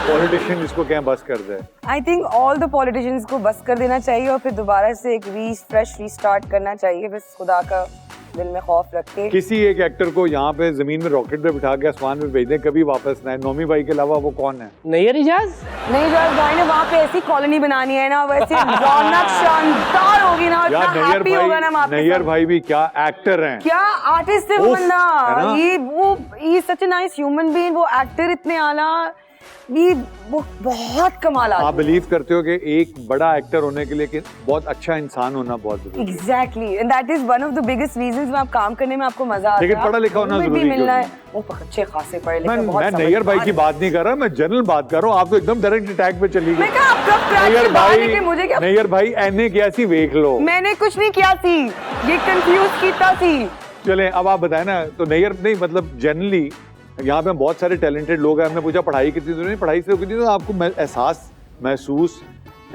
पॉलिटिशियन जिसको कहें बस कर दे। I think all the politicians को बस कर देना चाहिए, और फिर दोबारा से एक फ्रेश रीस्टार्ट करना चाहिए, बस खुदा का दिल में खौफ रख के। किसी एक एक्टर को यहाँ पे जमीन में रॉकेट पे बिठा के आसमान में भेज दें, कभी वापस ना आए। नौमी भाई के अलावा वो कौन है? नैयर इजाज। नहीं इजाज भाई ने वहाँ पे ऐसी कॉलोनी बनानी है ना, वैसे रौनक शानदार होगी ना, इतना हैप्पी होगा ना वहाँ पे। नैयर भाई भी क्या एक्टर हैं, क्या आर्टिस्ट है वो बंदा। ये सच ए नाइस ह्यूमन बीइंग। वो एक्टर इतने आला, वो बहुत कमाल आदमी। आप बिलीव करते हो कि एक बड़ा एक्टर होने के लिए कि बहुत अच्छा इंसान होना बहुत जरूरी है? Exactly, and that is one of the biggest reasons में आप काम करने में आपको मजा आता है। लेकिन पढ़ा लिखा होना जरूरी है। वो अच्छे खासे पढ़े लिखे, मैं नैयर भाई की बात नहीं कर रहा, मैं जनरल बात कर रहा हूँ। आप तो एकदम डायरेक्ट अटैक पे चली गई। नैयर भाई एने क्या सी देख लो। मैंने कुछ नहीं किया थी, ये कंफ्यूज कीता थी। चले अब आप बताए ना, तो नैयर नहीं मतलब जनरली यहाँ पे बहुत सारे टैलेंटेड लोग हैं। हमने पूछा पढ़ाई कितनी दूर, पढ़ाई से कितनी दूर, आपको एहसास, महसूस,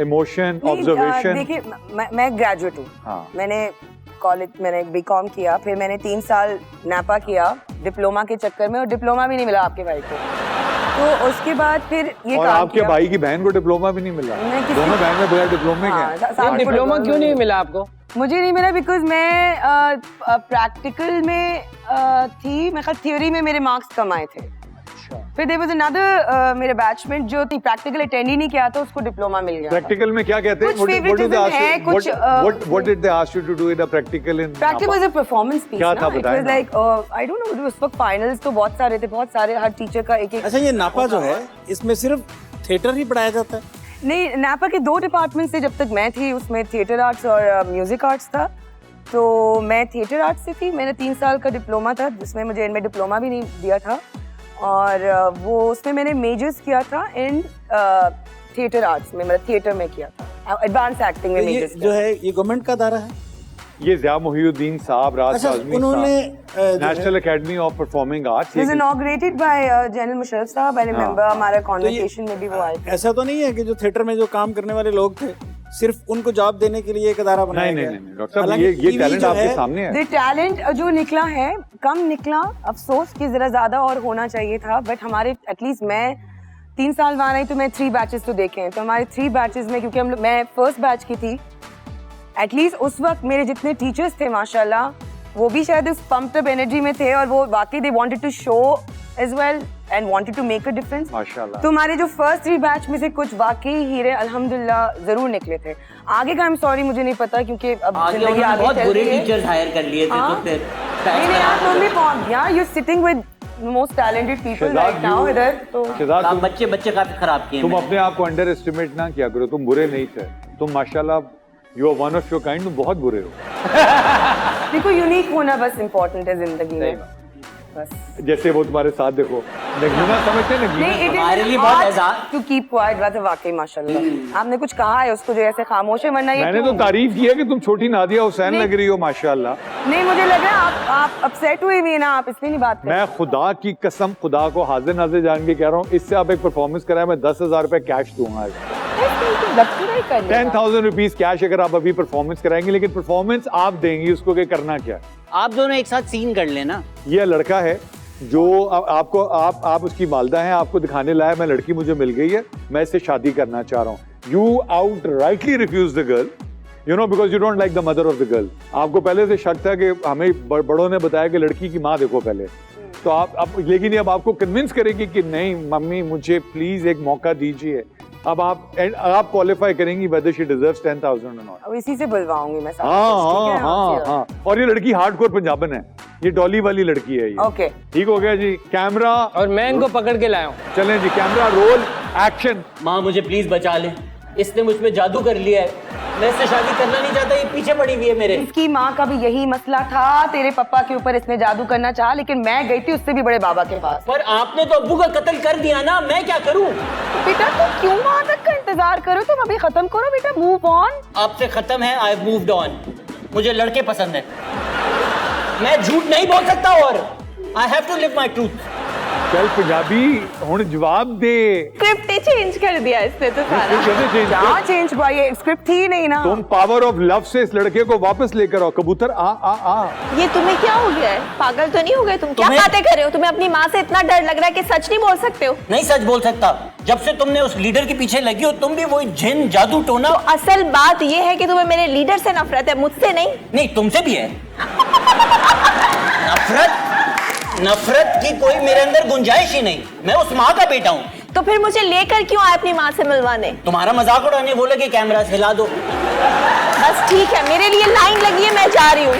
इमोशन, ऑब्जर्वेशन। देखिए मैं ग्रेजुएट हूँ। हाँ। मैंने कॉलेज मैंने बीकॉम किया, फिर मैंने 3 साल नापा किया डिप्लोमा के चक्कर में, और डिप्लोमा भी नहीं मिला आपके भाई को। तो उसके बाद फिर ये और काम आपके किया। भाई की बहन को डिप्लोमा भी नहीं मिला, मैं किसी- दोनों बहन में बगैर डिप्लोमे हाँ, के सावन को डिप्लोमा क्यों नहीं मिला आपको? मुझे नहीं मिला बिकॉज मैं प्रैक्टिकल में थी, मैं थ्योरी में मेरे मार्क्स कम आए थे। फिर देयर वाज अनदर मेरे बैचमेट जो प्रैक्टिकल अटेंड ही नहीं किया था, उसको डिप्लोमा मिल गया। प्रैक्टिकल में क्या कहते हैं? कुछ favoritism है, कुछ, what did they ask you to do in a practical in practical was a performance piece क्या ना, था इट बताएं was like I don't know, उस वक्त फाइनल्स तो बहुत सारे थे, बहुत सारे, हर टीचर का एक एक। अच्छा, ये नापा जो है इसमें सिर्फ थिएटर ही पढ़ाया जाता है? नहीं, नापा के 2 डिपार्टमेंट से जब तक मैं थी, उसमें थिएटर आर्ट्स और म्यूजिक आर्ट्स था। तो मैं थिएटर आर्ट्स से थी, मैंने 3 साल का डिप्लोमा था जिसमें मुझे इनमें डिप्लोमा भी नहीं दिया था, और वो उसमें मैंने मेजर्स किया था इन थिएटर आर्ट्स में, मतलब थिएटर में किया था, एडवांस एक्टिंग में तो ये मेजर्स जो है ये गवर्नमेंट का दायरा है? ये ज़िया मोहिउद्दीन साहब, राज अच्छा, आज़मी उन्होंने साहब, national academy of performing arts. was inaugurated by general Musharraf साहब। आई रिमेंबर हमारा कॉन्वोकेशन में भी वो आए थे। ऐसा तो नहीं है कि जो थिएटर में जो काम करने वाले लोग थे सिर्फ उनको जॉब देने के लिए एक अदारा बनाया नहीं गया? नहीं नहीं डॉक्टर साहब, हालांकि ये TV टैलेंट जो आपके है, सामने है। The टैलेंट जो निकला है कम निकला, अफसोस कि जरा ज्यादा और होना चाहिए था, बट हमारे एटलीस्ट मैं 3 साल वहां रही तो मैं 3 बैचेस तो देखे हैं, तो हमारे 3 बैचेस में, क्योंकि मैं फर्स्ट बैच की थी, एटलीस्ट उस वक्त मेरे जितने टीचर्स थे माशाल्लाह, वो भी शायद उस पम्प्ड अप एनर्जी में थे, और वो वाकई they wanted to show as well and wanted to make a difference. माशाल्लाह। तो हमारे जो फर्स्ट 3 बैच में से कुछ वाकई हीरे अल्हम्दुलिल्लाह जरूर निकले थे। आगे का आई एम सॉरी मुझे नहीं पता, क्योंकि अब आगे जिंदगी उन्होंने आगे बहुत चल बुरे रही है। टीचर्स हायर कर लिए थे, हाँ? तो फिर नहीं नहीं यार, तुम भी पहुंच गया, you sitting with most talented people Shahzad right now you- इधर, तो शहजाद, आप बच्चे काफी खराब किए तुम मैंने। अपने आप को अंडर एस्टिमेट ना किया करो, तुम बुरे नहीं थे, तुम माशाल्लाह you are one of your kind, तुम बहुत बुरे हो। देखो यूनिक होना बस इम्पोर्टेंट है जिंदगी में, बस। जैसे वो तुम्हारे साथ देखो, नगीना समझते हैं नगीना? नहीं, हमारे लिए बहुत एहसास। टू कीप क्वाइट, बात है वाकई माशाल्लाह। आपने कुछ कहा है उसको जो ऐसे खामोश है, वरना ये मैंने तो क्यों? तारीफ की है कि तुम छोटी नादिया हुसैन नहीं। लग रही हो माशाल्लाह। नहीं, मुझे लग रहा है आप अपसेट हुए हुए हैं ना, आप इसलिए नहीं बात कर रहे। मैं खुदा की कसम, खुदा को हाजिर नाजिर जान के कह रहा हूँ, इससे आप एक परफॉर्मेंस कराए, मैं 10,000 रुपए कैश दूंगा आज। 10,000 रुपीज कैश अगर आप अभी परफॉर्मेंस कराएंगे, लेकिन परफॉर्मेंस आप देंगी उसको कि करना क्या है। आप दोनों एक साथ सीन कर लेना। ये लड़का है जो आपको आप उसकी वालदा हैं, आपको दिखाने लाया, मैं लड़की मुझे मिल गई है, मैं इससे शादी करना चाह रहा हूँ। You outrightly refuse the girl, you know, because you don't like the mother of the girl. आपको पहले से शक था कि हमें बड़ों ने बताया कि लड़की की माँ देखो पहले, तो आप लेकिन ये अब आपको कन्विंस करेगी कि नहीं मम्मी मुझे प्लीज एक मौका दीजिए। अब आप क्वालिफाई करेंगी whether she deserves 10,000 or not। अब इसी से बुलवाऊंगी मैं साथ। हाँ हाँ हाँ। और ये लड़की हार्डकोर पंजाबन है, ये डॉली वाली लड़की है ये। ओके, ठीक हो गया जी। कैमरा, और मैं इनको पकड़ के लाया हूँ। चलें जी, कैमरा रोल एक्शन। माँ मुझे प्लीज बचा ले, इसने मुझ में जादू कर लिया है, मैं इससे शादी करना नहीं चाहता, ये पीछे पड़ी हुई है मेरे। इसकी माँ का भी यही मसला था, तेरे पापा के ऊपर इसने जादू करना चाहा, लेकिन मैं गई थी उससे भी बड़े बाबा के पास। पर आपने तो अब्बू का कत्ल कर दिया ना, मैं क्या करूं? बेटा तुम क्यों वहां तक का इंतजार करो, तुम अभी खत्म करो बेटा, मूव ऑन। आपसे खत्म है, आई हैव मूव्ड ऑन। मुझे लड़के पसंद है, मैं झूठ नहीं बोल सकता, और I have to live my truth. चल पंजाबी हुन जवाब दे। स्क्रिप्ट ही चेंज कर दिया इसने तो सारा। कैसे change क्या किया? चेंज हुआ, ये स्क्रिप्ट थी ही नहीं ना। तुम पावर ऑफ लव से इस लड़के को वापस लेकर आओ। कबूतर आ आ आ। ये तुम्हें क्या हो गया है? पागल तो नहीं हो गए तुम? क्या तुम्हें- बातें कर रहे हो? तुम्हें अपनी माँ से इतना डर लग रहा है कि सच नहीं बोल सकते हो? नहीं सच बोल सकता, जब से तुमने उस लीडर के पीछे लगी हो, तुम भी वही जिन जादू टोना। असल बात ये है कि तुम्हें मेरे लीडर से नफरत है, मुझसे नहीं। नहीं तुमसे भी है। नफरत की कोई मेरे अंदर गुंजाइश ही नहीं, मैं उस माँ का बेटा हूँ। तो फिर मुझे लेकर क्यों आए अपनी माँ से मिलवाने? तुम्हारा मजाक उड़ाने बोले कि कैमरा से हिला दो। बस ठीक है, मेरे लिए लाइन लगी है, मैं जा रही हूँ।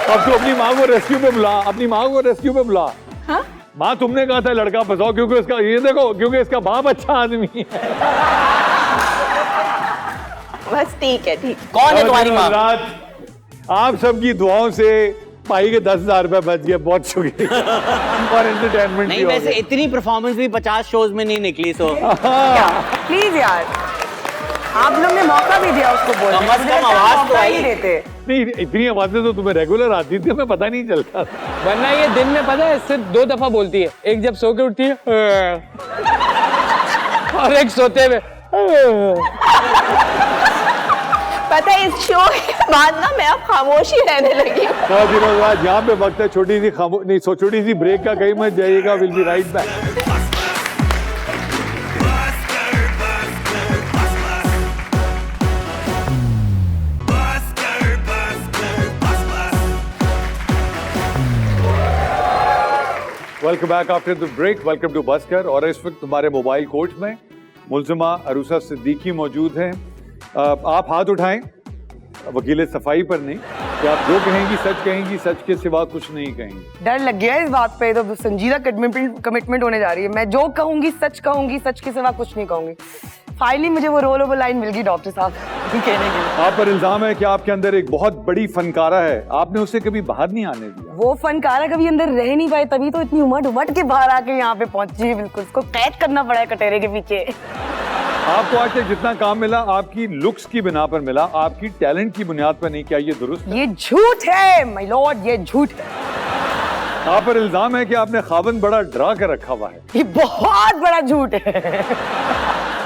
अब तू अपनी माँ को रेस्क्यू पे बुला, अपनी माँ को रेस्क्यू पे बुला। हाँ? माँ तुमने कहा था लड़का फंसाओ, क्योंकि इसका ये देखो, क्योंकि इसका बाप अच्छा आदमी है। बस ठीक है, ठीक। कौन है तुम्हारी माँ? रात आप सबकी दुआओं से पाई के 10,000 रुपए बच गए, बहुत शुक्रिया। और एंटरटेनमेंट नहीं वैसे इतनी परफॉर्मेंस भी 50 शोज में नहीं निकली, सो प्लीज यार, आप लोग ने मौका भी दिया उसको बोलने, कम से मुझे कम लगता है आवाज तो मौका आई। ही देते। नहीं, इतनी आवाजें तो तुम्हें रेगुलर आती थी, हमें पता नहीं चलता। वरना ये दिन में पता है सिर्फ 2 दफा बोलती है, एक जब सो के उठती है और एक सोते हुए। पर पता है इस शो के बाद ना मैं अब खामोश ही रहने लगी हूँ। तो दिनों बाद यहाँ पे वक्त है छोटी सी नहीं छोटी सी ब्रेक का, कहीं मत जाइएगा, will be right back. Welcome back after the break, welcome to busker. और इस वक्त तुम्हारे मोबाइल कोर्ट में मुल्जिमा अरूसा सिद्दीकी मौजूद हैं। आप हाथ उठाएं, वकील सफाई पर नहीं, कि आप जो कहेंगी सच के सिवा कुछ नहीं कहेंगी। डर लग गया इस बात पे, तो संजीदा कमिटमेंट होने जा रही है। मैं जो कहूंगी सच के सिवा कुछ नहीं कहूंगी। फाइनली मुझे वो रोल ओवर लाइन मिल गई डॉक्टर साहब कहने के लिए। आप पर इल्जाम है कि आपके अंदर एक बहुत बड़ी फनकारा है, आपने उसे कभी बाहर नहीं आने दिया। वो फनकारा कभी अंदर रह नहीं पाए, तभी तो इतनी उमट के बाहर आके यहाँ पे पहुंची है। बिल्कुल उसको कैद करना पड़ा है कटोरे के पीछे। आपको आज तक जितना काम मिला आपकी लुक्स की बिना पर मिला, आपकी टैलेंट की बुनियाद पर नहीं। क्या ये दुरुस्त है? ये झूठ है माय लॉर्ड, ये झूठ है। आप पर इल्जाम है कि आपने खाबन बड़ा डरा कर रखा हुआ है। ये बहुत बड़ा झूठ है।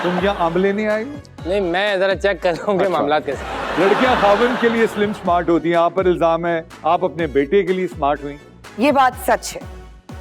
तुम क्या आंवले नहीं आए? नहीं, मैं जरा चेक कर रहा हूँ कि मामला कैसे। लड़कियां खाबन के लिए स्लिम स्मार्ट होती हैं, आप पर इल्जाम है आप अपने बेटे के लिए स्मार्ट हुई। ये बात सच है,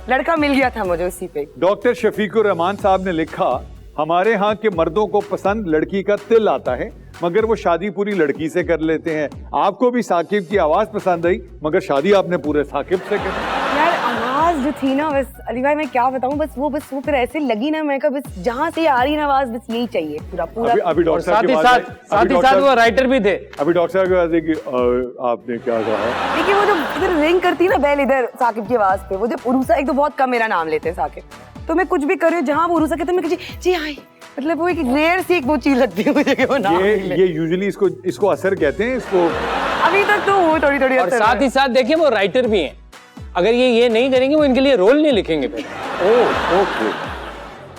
लड़का मिल गया था मुझे उसी पे। डॉक्टर शफीकुर रहमान साहब ने लिखा, हमारे यहाँ के मर्दों को पसंद लड़की का तिल आता है, मगर वो शादी पूरी लड़की से कर लेते हैं। आपको भी साकिब की आवाज पसंद आई, मगर शादी आपने पूरे साकिब से कर। यार आवाज जो थी ना, बस अली भाई मैं क्या बताऊं, बस वो फिर ऐसे लगी ना, मैं कहा बस जहाँ से आ रही ना आवाज, बस यही चाहिए पूरा। अभी डॉक्टर साथ ही साथ वो राइटर भी थे। अभी डॉक्टर साहब की आवाज है कि आपने क्या कहा। देखिए वो जो इधर रिंग करती है ना बेल, इधर साकिब की आवाज पे, वो जब उरूसा, एक तो बहुत कम मेरा नाम लेते हैं साकिब, तो मैं कुछ भी कर रही हूँ जहाँ वो उरूसा कहते हैं, मैं जी हाँ, मतलब वो एक रेयर सी एक वो चीज लगती है मुझे कि वो नाम ये यूजुअली इसको असर कहते हैं इसको। अभी तक तो वो थोड़ी और साथ ही साथ देखिए वो राइटर भी हैं। अगर ये नहीं करेंगे वो इनके लिए रोल नहीं लिखेंगे फिर। Oh okay.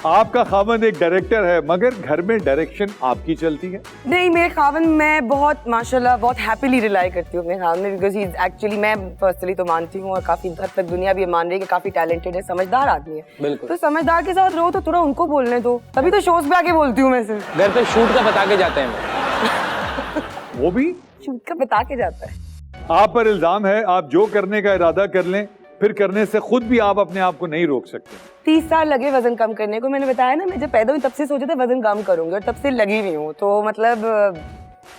आपका खावन एक डायरेक्टर है, मगर घर में डायरेक्शन आपकी चलती है? नहीं, मेरे खावन मैं बहुत माशाल्लाह बहुत हैप्पीली रिलाई करती हूँ अपने खावन में, बिकॉज ही एक्चुअली, मैं पर्सनली तो मानती हूँ और काफी हद तक दुनिया भी मान रही है कि काफी टैलेंटेड है, समझदार आदमी है। बिल्कुल। तो समझदार के साथ रहो तो थोड़ा उनको बोलने दो, तभी तो शोज पे आके बोलती हूँ मैं सिर्फ। घर पे शूट का बता के जाते हैं वो भी शूट का बता के जाता है। आप पर इल्जाम है आप जो करने का इरादा कर लें, फिर करने से खुद भी आप अपने आप को नहीं रोक सकते। 30 साल लगे वजन कम करने को, मैंने बताया ना, मैं जब पैदा हुई तब से सोचा था वजन कम करूंगी और तब से लगी हुई हूँ, तो मतलब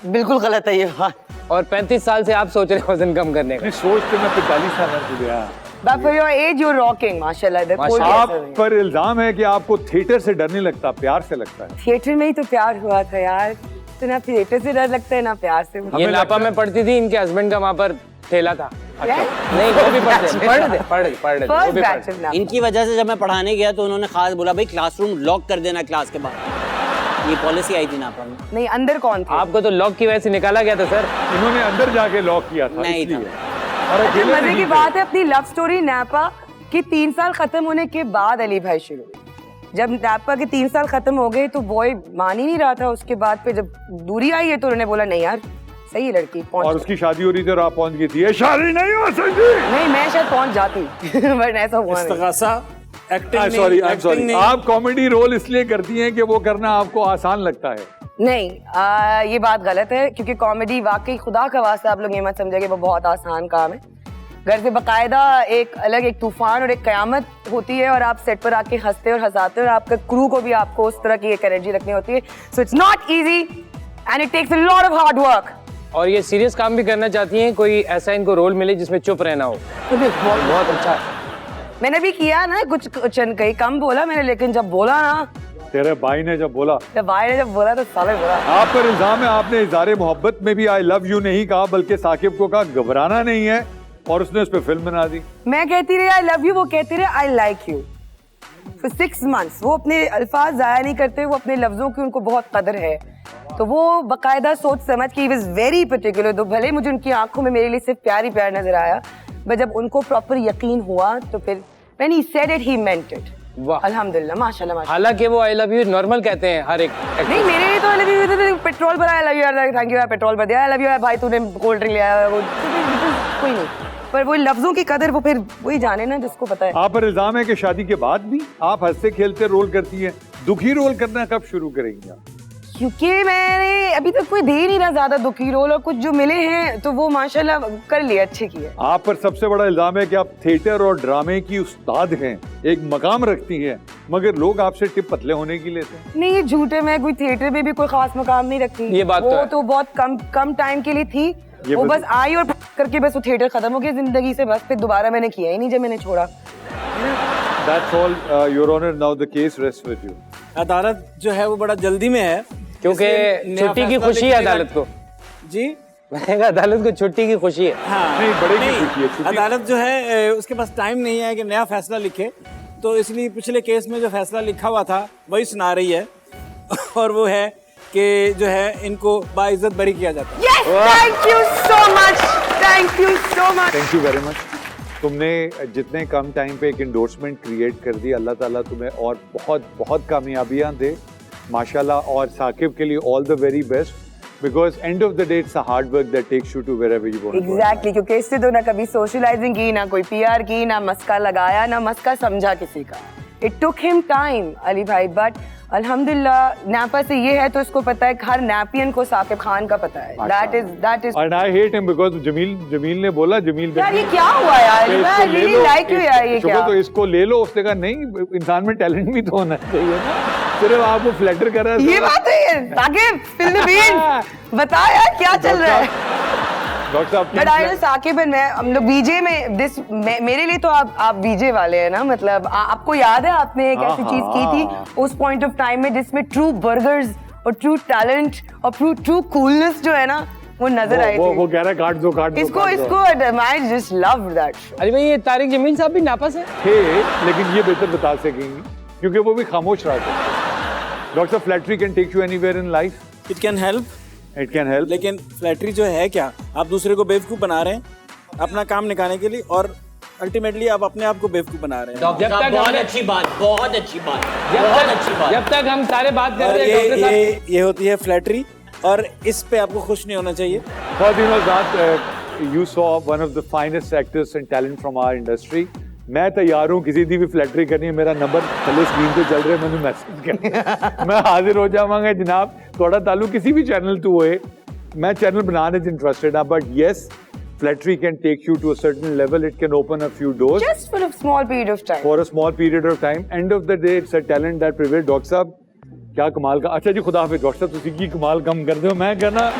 बिल्कुल गलत है ये बात। और 35 साल से आप सोच रहे हैं वजन कम करने का। सोचते मैं 45 साल से गया। But for your age, you're rocking, माशाल्लाह। इधर कोई आप ऐसा नहीं। पर इल्जाम है कि आपको थिएटर से डर नहीं लगता, प्यार से लगता है। थिएटर में ही तो प्यार हुआ था यार, तो ना थिएटर से डर लगता है ना प्यार से। ये लापा में पढ़ती थी, इनके हस्बैंड का वहाँ पर ठेला था। नहीं वो भी पढ़ते। इनकी वजह से जब मैं पढ़ाने गया तो उन्होंने खास बोला भाई क्लासरूम लॉक कर देना क्लास के बाद। ये पॉलिसी आई थी नापा में। नहीं, अंदर कौन थे? आपको तो लॉक की वजह से निकाला गया था सर। इन्होंने अंदर जाके लॉक किया था। नहीं था। और अच्छा, मजे की बात है, अपनी लव स्टोरी नापा की 3 साल खत्म होने के बाद अली भाई शुरू हुई। जब नापा के 3 साल खत्म हो गए तो बॉय मान ही नहीं रहा था। उसके बाद पे जब दूरी आई है तो उन्होंने बोला नहीं यार सही है लड़की पहुंच। और उसकी शादी हो रही थी और आप पहुंच गई थी। ये शादी नहीं हो सकती। नहीं, मैं शायद पहुंच जाती बट ऐसा हुआ नहीं। सॉरी, आप कॉमेडी रोल इसलिए करती हैं कि वो करना आपको आसान लगता है। नहीं, ये बात गलत है, क्योंकि कॉमेडी वाकई खुदा का वास्ता आप लोग ये मत समझिए कि वो बहुत आसान काम है। घर से बाकायदा एक अलग एक तूफान और एक कयामत होती है, और आप सेट पर आके हंसते और हंसाते और आपका क्रू को भी आपको उस तरह की एक एनर्जी रखनी होती है। So it's not easy and it takes a lot of hard work. और ये सीरियस काम भी करना चाहती हैं, कोई ऐसा इनको रोल मिले जिसमें चुप रहना हो। बहुत अच्छा मैंने भी किया ना, कुछ कहीं कम बोला मैंने, लेकिन जब बोला ना, तेरे भाई ने जब बोला तो साले बोला। आप पर इल्जाम है आपने इज़हारे मोहब्बत में भी आई लव यू नहीं कहा, बल्कि साकिब को कहा घबराना नहीं है, और उसने उस पर फिल्म बना दी। मैं कहती रही आई लव यू, वो कहती रही I like you for 6 months। वो अपने अल्फाज जाया नहीं करते, वो अपने लफ्जों की उनको बहुत कदर है, तो वो बाकायदा सोच समझ के वाज वेरी पर्टिकुलर। तो भले मुझे उनकी आंखों में मेरे लिए सिर्फ प्यार ही प्यार नजर आया, बट जब उनको प्रॉपर यकीन हुआ तो फिर when he said it he meant it. वाह, अल्हम्दुलिल्लाह, माशाल्लाह माशाल्लाह। हालांकि वो आई लव यू नॉर्मल कहते हैं हर एक। नहीं, मेरे लिए तो आई लव यू पेट्रोल भरा, आई लव यू यार, थैंक यू यार, पेट्रोल भर दिया, आई लव यू यार भाई तूने कोल्ड ड्रिंक लिया, वो कोई नहीं, पर वो लफ्जों की कदर वो फिर वही जाने ना जिसको पता है। आप पर इल्जाम है कि शादी के बाद भी आप हंसते खेलते रोल करती हैं, दुखी रोल करना कब शुरू करेंगी आप? क्योंकि मैंने अभी तक कोई दे नहीं रहा ज्यादा दुखी रोल, और कुछ जो मिले हैं तो वो माशाल्लाह कर लिए, अच्छे किए। आप पर सबसे बड़ा इल्जाम है कि आप थिएटर और ड्रामे की उस्ताद हैं, एक मकाम रखती हैं, मगर लोग आपसे टिप पतले होने की लेते हैं। नहीं, ये झूठ है, मैं कोई थिएटर में भी कोई खास मकाम नहीं रखती। ये बात तो वो है। तो बहुत कम टाइम के लिए थी, ये वो बस- बस आई और करके बस वो थिएटर खत्म हो गया जिंदगी से, बस फिर दोबारा मैंने किया ही नहीं जब मैंने छोड़ा। That's all, Your Honor. Now the case rests with you. अदालत जो है वो बड़ा जल्दी में है, क्योंकि इसलिए नया छुट्टी की फैसला खुशी है लिखने का- अदालत को। जी मैंने कहा अदालत को छुट्टी की खुशी है। हाँ नहीं, बड़े की छुट्टी है, छुट्टी- अदालत जो है उसके पास टाइम नहीं है कि नया फैसला लिखे, तो इसलिए पिछले केस में जो फैसला लिखा हुआ था वही सुना रही है और वो है कि जो है इनको बाइज्जत बरी किया जाता है। Yes, thank you so much, thank you so much। Thank you very much. तुमने जितने कम टाइम पे एक इंडोर्समेंट क्रिएट कर दी, अल्लाह ताला तुम्हें और बहुत बहुत कामयाबियां दे माशाल्लाह। और साकिब के लिए all the very best, because end of the day it's a hard work that takes you to wherever you want. Exactly, क्योंकि इससे तो ना कभी सोशलाइजिंग की, ना कोई पीआर की, ना मस्का लगाया, ना मस्का समझा किसी का। It took him time Ali भाई, बट अल्हम्दुलिल्लाह नापा से ये है तो इसको पता है, हर नैपियन को साकिब खान का पता है। That is and I hate him because Jameel ने बोला, जमील यार ये क्या हुआ यार, इसको मैं ले रियली लो, लाइक यू यार, ये शुक्र क्या? तो इसको ले लो। उसने कहा नहीं, इंसान में टैलेंट भी तो होना चाहिए ना, सिर्फ आपको फ्लैटर कर रहा है। ये बात है साकिब, स्पिल द बीन्स, बता यार क्या चल रहा है। डॉक्टर साहब but I know Saqib and मैं, हम लोग बीजे में मेरे लिए तो आप बीजे वाले हैं ना, मतलब आपको याद है आपने एक ऐसी चीज की थी उस पॉइंट ऑफ टाइम में जिसमें ट्रू बर्गर्स और ट्रू टैलेंट और ट्रू कूलनेस जो है ना वो नजर आई थी। वो कह रहा है काट दो काट दो इसको काट दो। इसको I just love that show. अरे भाई ये तारिक जमील साहब भी नापा से थे, लेकिन ये बेहतर बता सकेंगे क्योंकि वो भी खामोश रहा था। Doctor flattery can take you anywhere in life, it can help, it can help. लेकिन फ्लैटरी जो है क्या, आप दूसरे को बेवकूफ बना रहे हैं अपना काम निकालने के लिए, और अल्टीमेटली आप अपने आप को बेवकूफ बना रहे हैं। डॉक्टर जब साहब तक बहुत हमने- अच्छी बात, बहुत अच्छी बात, बहुत अच्छी बात। जब तक हम सारे बात कर और रहे हैं डॉक्टर साहब, ये होती है फ्लैटरी, और इस पे आपको खुश नहीं होना चाहिए। For you know that you saw one of the finest actors and talent from our industry. मैं तैयार हूँ किसी दी भी फ्लैटरी करनी है, मेरा नंबर थले स्क्रीन पे चल रहा है, मैंने मैसेज करना मैं हाजिर हो जावांगा जनाब। थोड़ा ताल्लुक किसी भी चैनल तो होए, मैं चैनल बनाने च इंटरेस्टेड हाँ, but yes, flattery can take you to a certain level. It can open a few doors Just for a small period of time. for a small period of time. End of the day, it's a talent that prevails. Doctor साहब क्या कमाल का, अच्छा जी खुदा हाफिज़। Doctor साहब तुसी की कमाल कम कर दो, मैं कहना